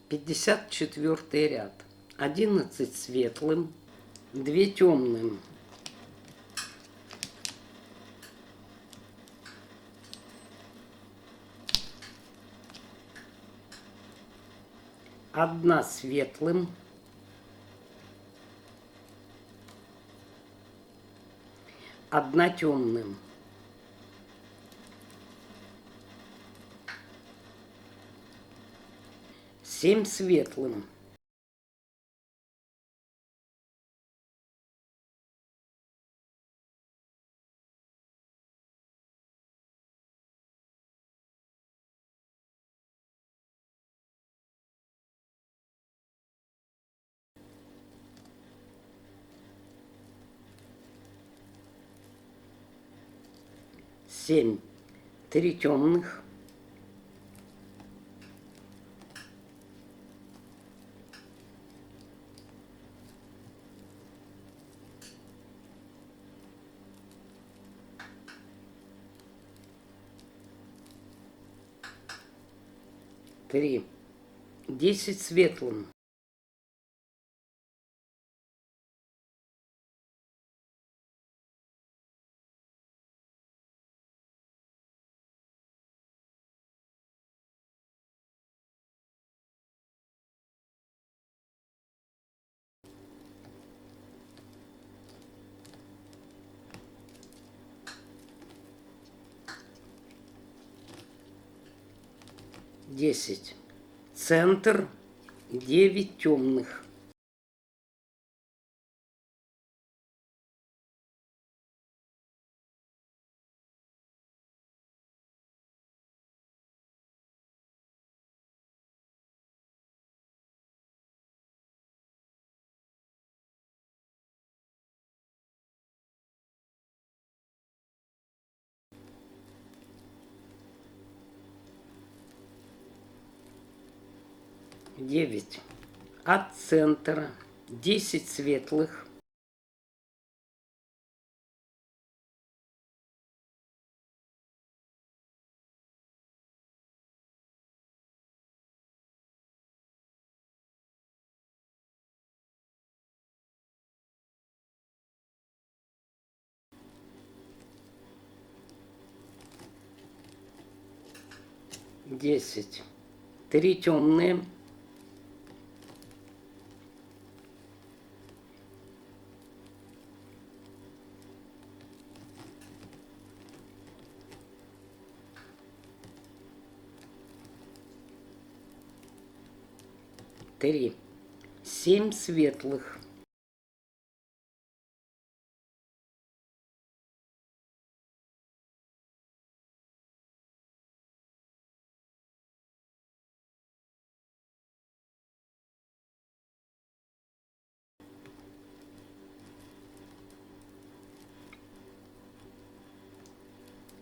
54 ряд. 11 светлым, 2 темным. Одна светлым, одна темным. Семь светлым, семь, 3 темных, три, 10 светлым, десять, центр, 9 темных, девять, от центра, 10 светлых, десять, 3 темные, три, 7 светлых,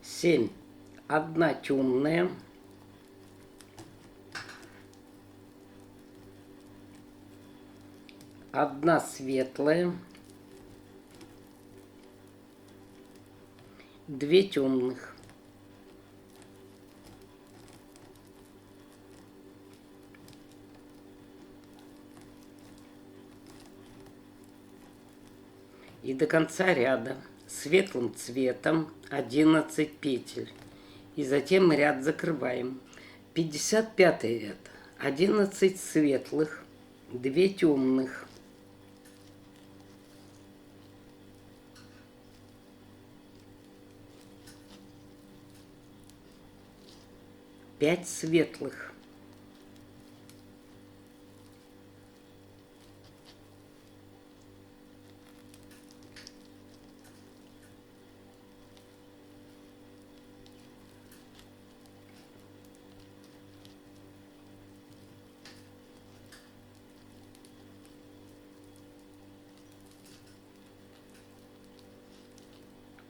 семь, одна темная, одна светлая, 2 темных, и до конца ряда светлым цветом 11 петель, и затем ряд закрываем. 55 ряд, 11 светлых, 2 темных, 5 светлых,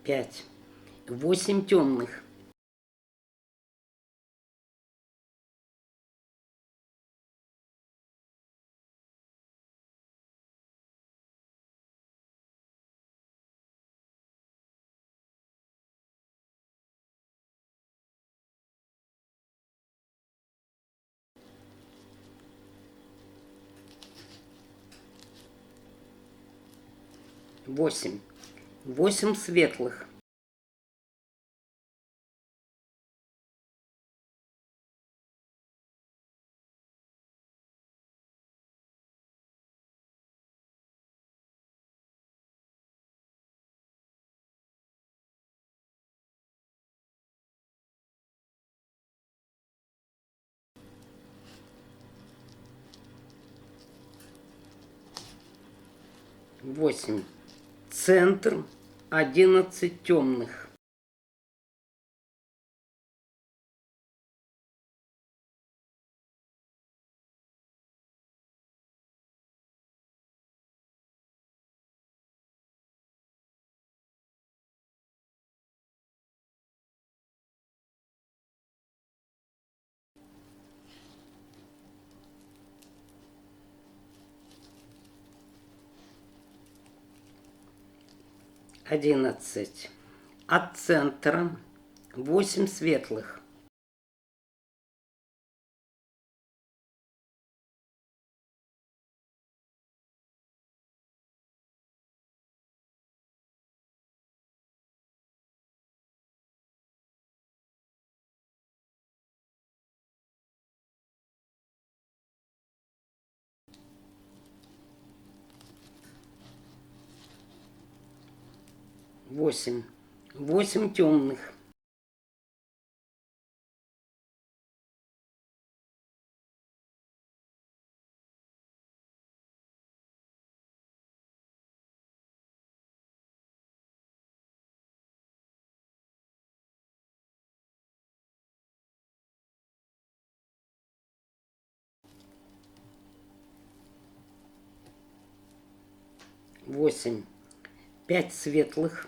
пять, 8 темных, 8. 8 светлых. 8. Центр 11 темных. 11. От центра 8 светлых. 8. 8 темных. 8. 5 светлых.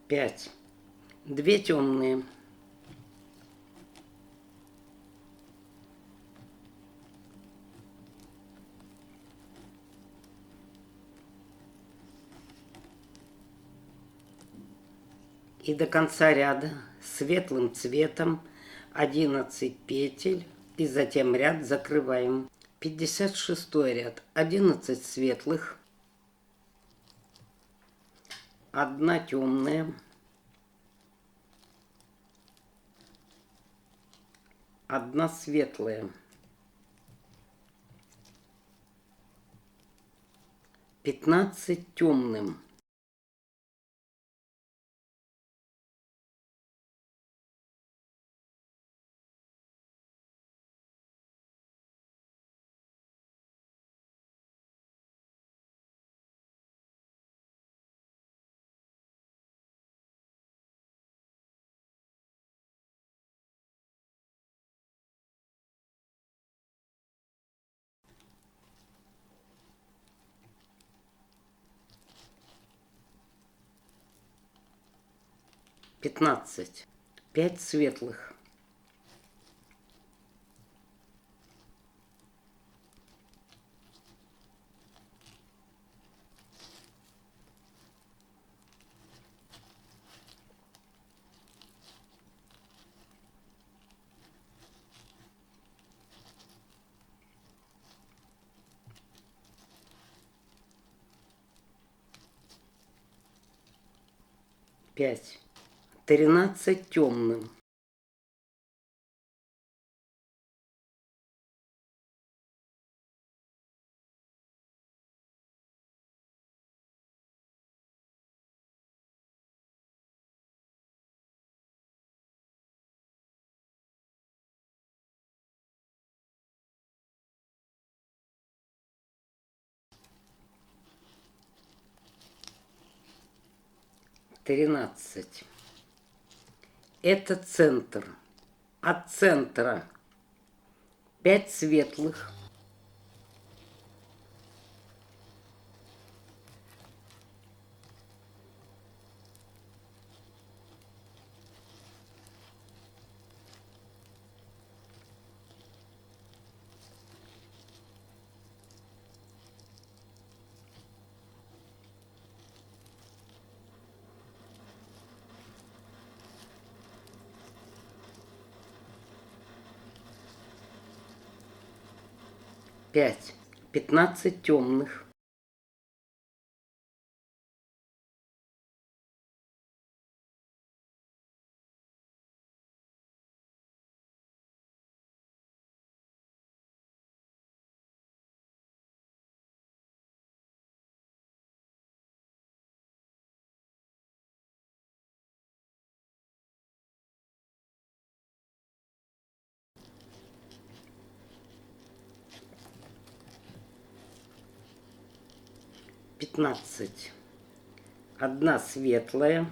5. 2 темные. 2 до конца ряда светлым цветом 11 петель и затем ряд закрываем. 56 ряд. 11 светлых, 1 темная, 1 светлая, 15 темным, 15. 5 светлых, 5. 13 темным, 13. Это центр. От центра 5 светлых, 5, 15 темных, пятнадцать, одна светлая,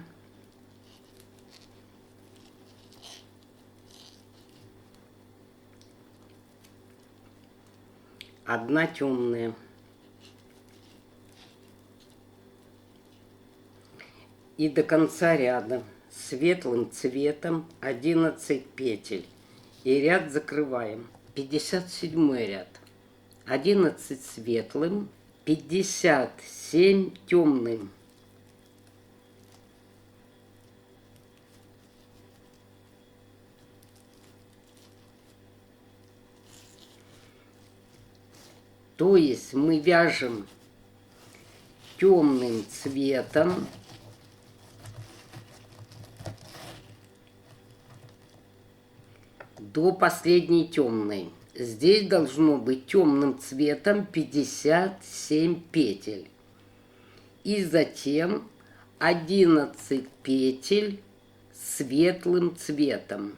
одна темная. И до конца ряда светлым цветом 11 петель. И ряд закрываем. 57 ряд. 11 светлым, 57 темным. То есть мы вяжем темным цветом до последней темной. Здесь должно быть темным цветом 57 петель. И затем 11 петель светлым цветом.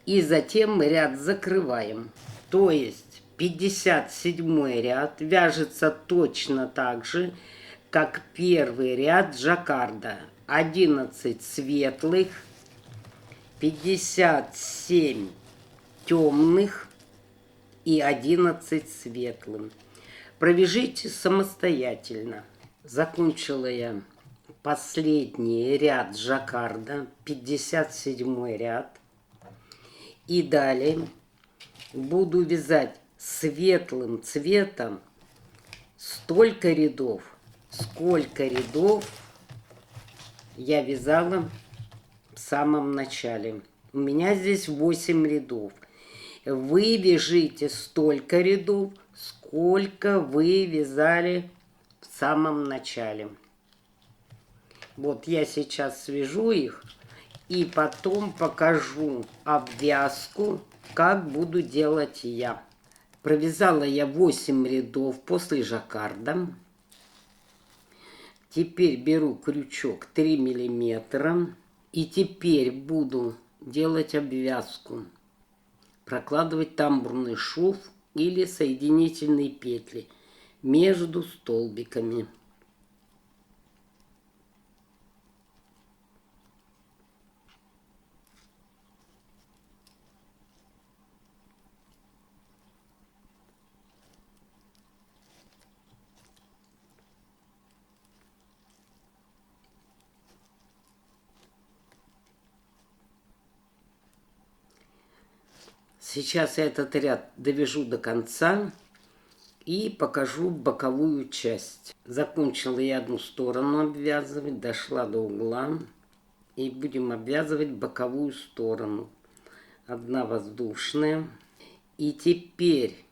И затем мы ряд закрываем. То есть 57 ряд вяжется точно так же, как первый ряд жаккарда. 11 светлых, 57 темных и 11 светлым. Провяжите самостоятельно. Закончила я последний ряд жаккарда, 57 ряд. И далее буду вязать светлым цветом столько рядов, сколько рядов я вязала в самом начале. У меня здесь 8 рядов. Вы вяжите столько рядов, сколько вы вязали в самом начале. Вот я сейчас свяжу их и потом покажу обвязку, как буду делать я. Провязала я 8 рядов после жаккарда. Теперь беру крючок 3 миллиметра и теперь буду делать обвязку. Прокладывать тамбурный шов или соединительные петли между столбиками. Сейчас я этот ряд довяжу до конца и покажу боковую часть. Закончила я одну сторону обвязывать, дошла до угла. И будем обвязывать боковую сторону. Одна воздушная. И теперь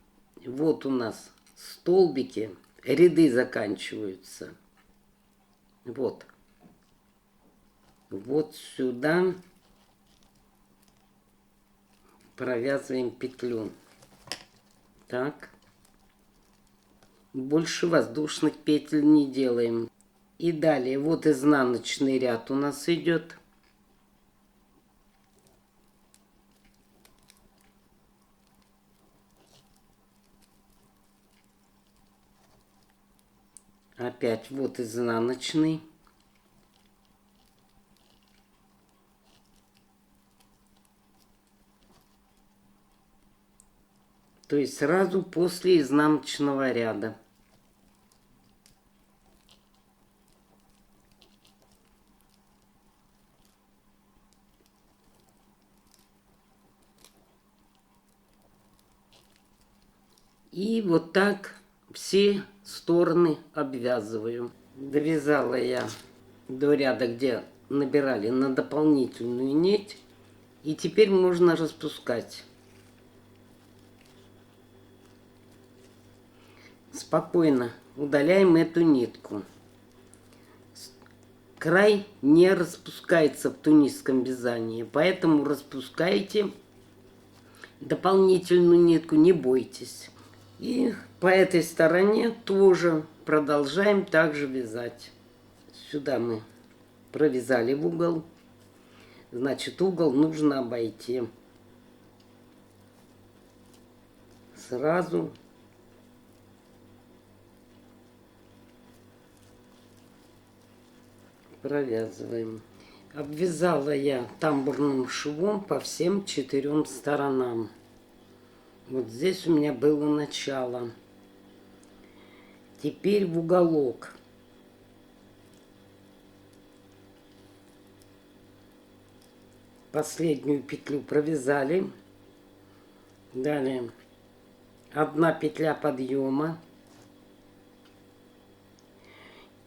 вот у нас столбики, ряды заканчиваются. Вот. Вот сюда провязываем петлю. Так. Больше воздушных петель не делаем. И далее вот изнаночный ряд у нас идет. Опять вот изнаночный. То есть сразу после изнаночного ряда. И вот так все стороны обвязываю. Довязала я до ряда, где набирали на дополнительную нить. И теперь можно распускать. спокойно удаляем эту нитку. Край не распускается в тунисском вязании, поэтому распускайте дополнительную нитку, не бойтесь. И по этой стороне тоже продолжаем также вязать. Сюда мы провязали в угол, значит угол нужно обойти. Сразу провязываем. Обвязала я тамбурным швом по всем 4 сторонам. Вот здесь у меня было начало. Теперь в уголок. Последнюю петлю провязали. Далее 1 петля подъема.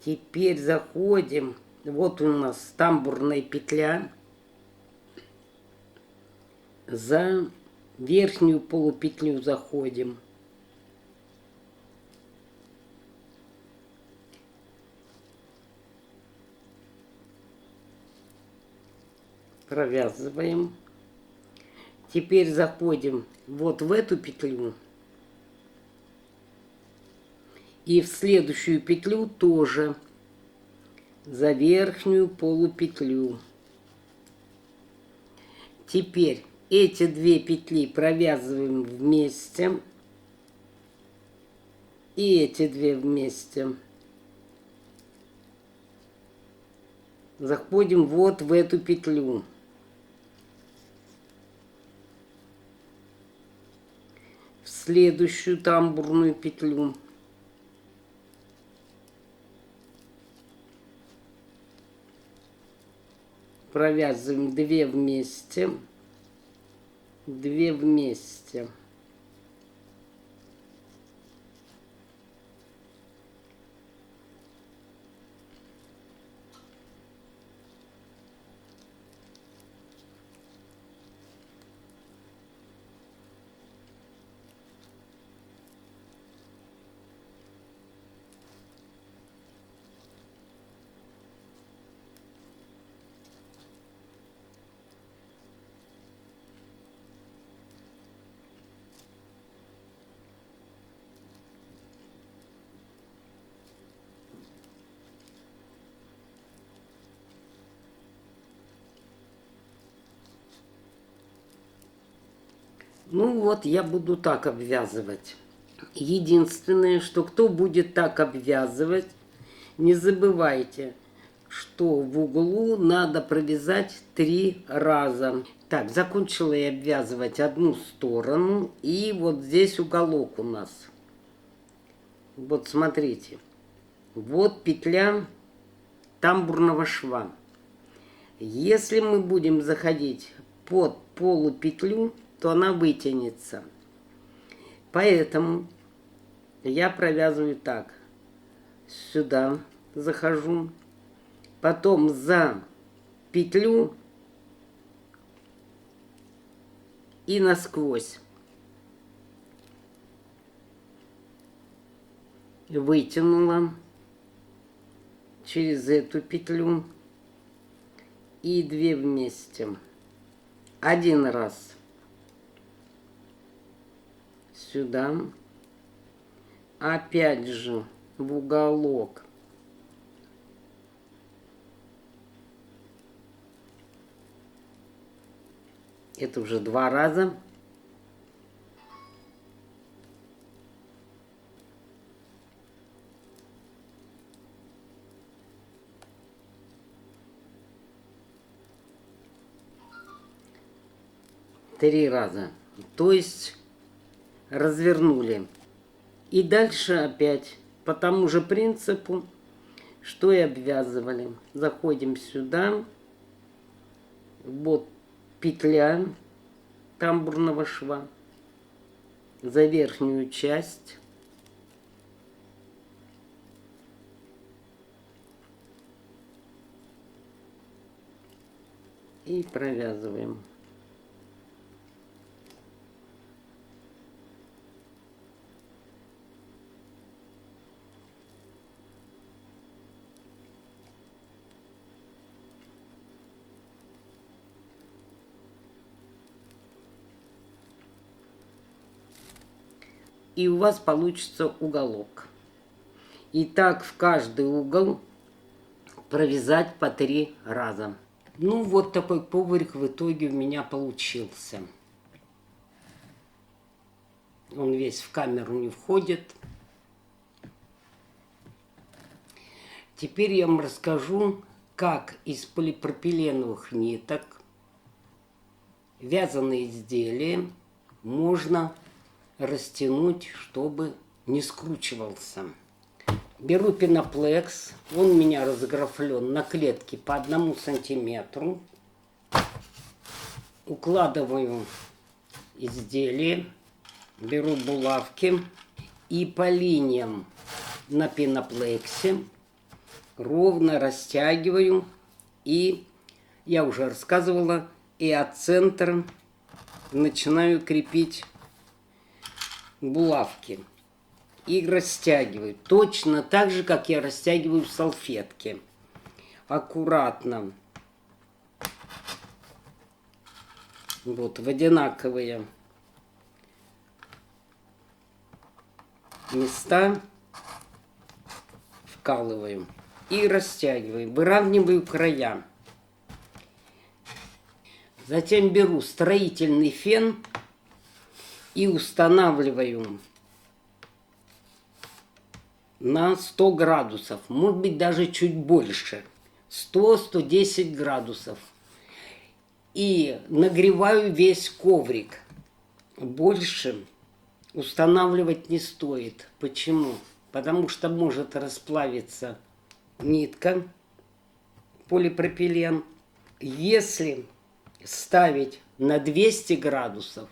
Теперь заходим. Вот у нас тамбурная петля. За верхнюю полупетлю заходим. Провязываем. Теперь заходим вот в эту петлю. И в следующую петлю тоже за верхнюю полупетлю. Теперь эти 2 петли провязываем вместе. И эти 2 вместе. Заходим вот в эту петлю. В следующую тамбурную петлю. Провязываем 2 вместе, 2 вместе. Ну вот, я буду так обвязывать. Единственное, что кто будет так обвязывать, не забывайте, что в углу надо провязать 3 раза. Так, закончила я обвязывать одну сторону, и вот здесь уголок у нас. Вот смотрите, вот петля тамбурного шва. Если мы будем заходить под полупетлю, то она вытянется. Поэтому я провязываю так. Сюда захожу, потом за петлю и насквозь. Вытянула через эту петлю и 2 вместе. 1 раз. Сюда. Опять же в уголок. Это уже 2 раза. Три раза. То есть развернули. И дальше опять по тому же принципу, что и обвязывали. Заходим сюда. Вот петля тамбурного шва. За верхнюю часть. И провязываем. и у вас получится уголок. И так в каждый угол провязать по 3 раза. Ну, вот такой коврик в итоге у меня получился. Он весь в камеру не входит. Теперь я вам расскажу, как из полипропиленовых ниток вязаные изделия можно растянуть, чтобы не скручивался. Беру пеноплекс, он у меня разграфлен на клетки по 1 сантиметру. Укладываю изделие, беру булавки и по линиям на пеноплексе ровно растягиваю. И я уже рассказывала, и от центра начинаю крепить булавки. И растягиваю. Точно так же, как я растягиваю салфетки. Аккуратно. Вот, в одинаковые места вкалываю. И растягиваю. Выравниваю края. Затем беру строительный фен и устанавливаю на 100 градусов, может быть даже чуть больше, 100-110 градусов. И нагреваю весь коврик. Больше устанавливать не стоит. Почему? Потому что может расплавиться нитка, полипропилен. Если ставить на 200 градусов,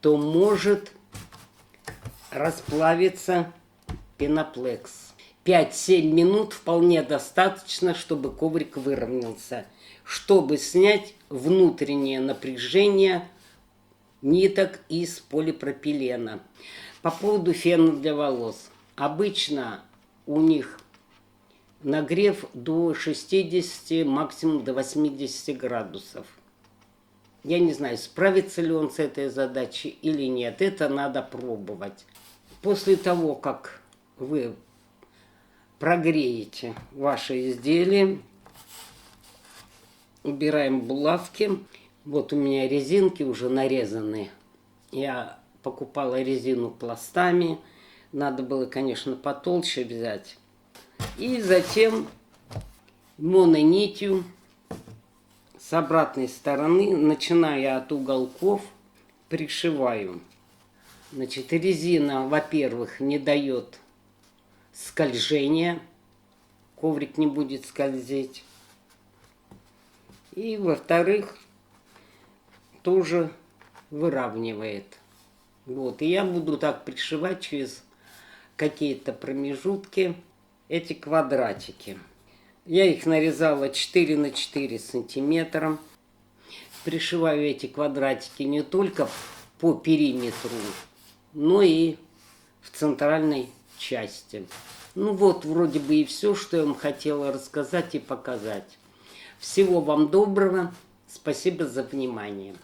то может расплавиться пеноплекс. 5-7 минут вполне достаточно, чтобы коврик выровнялся, чтобы снять внутреннее напряжение ниток из полипропилена. По поводу фена для волос. Обычно у них нагрев до 60, максимум до 80 градусов. Я не знаю, справится ли он с этой задачей или нет. Это надо пробовать. После того, как вы прогреете ваше изделие, убираем булавки. Вот у меня резинки уже нарезаны. Я покупала резину пластами. Надо было, конечно, потолще взять. И затем мононитью с обратной стороны, начиная от уголков, пришиваю. Значит, резина, во-первых, не дает скольжения, коврик не будет скользить. И, во-вторых, тоже выравнивает. Вот, и я буду так пришивать через какие-то промежутки эти квадратики. Я их нарезала 4 на 4 сантиметра. Пришиваю эти квадратики не только по периметру, но и в центральной части. Ну вот, вроде бы и все, что я вам хотела рассказать и показать. Всего вам доброго. Спасибо за внимание.